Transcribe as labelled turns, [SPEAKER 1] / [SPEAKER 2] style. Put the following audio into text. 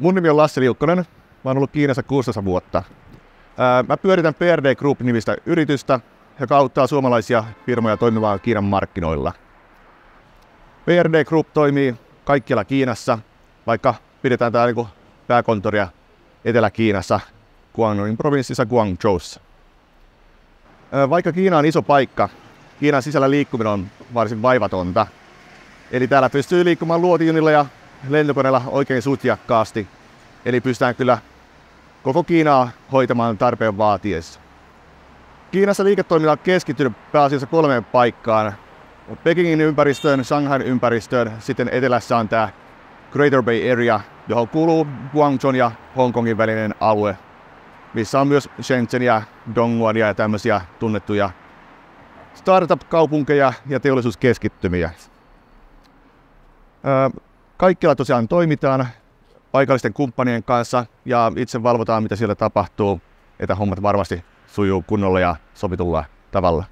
[SPEAKER 1] Mun nimi on Lasse Liukkonen. Mä oon ollut Kiinassa 16 vuotta. Mä pyöritän PRD Group-nimistä yritystä, joka auttaa suomalaisia firmoja toimimaan Kiinan markkinoilla. PRD Group toimii kaikkialla Kiinassa, vaikka pidetään täällä pääkonttoria Etelä-Kiinassa, Guangdongin provinssissa Guangzhoussa. Vaikka Kiina on iso paikka, Kiinan sisällä liikkuminen on varsin vaivatonta. Eli täällä pystyy liikkumaan luotijunilla ja lentokoneella oikein sutjakkaasti. Eli pystytään kyllä koko Kiinaa hoitamaan tarpeen vaatiessa. Kiinassa liiketoiminta on keskittynyt pääasiassa 3 paikkaan. Pekingin ympäristöön, Shanghain ympäristöön, sitten etelässä on tämä Greater Bay Area, johon kuuluu Guangzhou ja Hongkongin välinen alue, missä on myös Shenzhenia, Dongguania ja tämmöisiä tunnettuja startup-kaupunkeja ja teollisuuskeskittymiä. Kaikkialla tosiaan toimitaan paikallisten kumppanien kanssa ja itse valvotaan, mitä siellä tapahtuu, että hommat varmasti sujuu kunnolla ja sovitulla tavalla.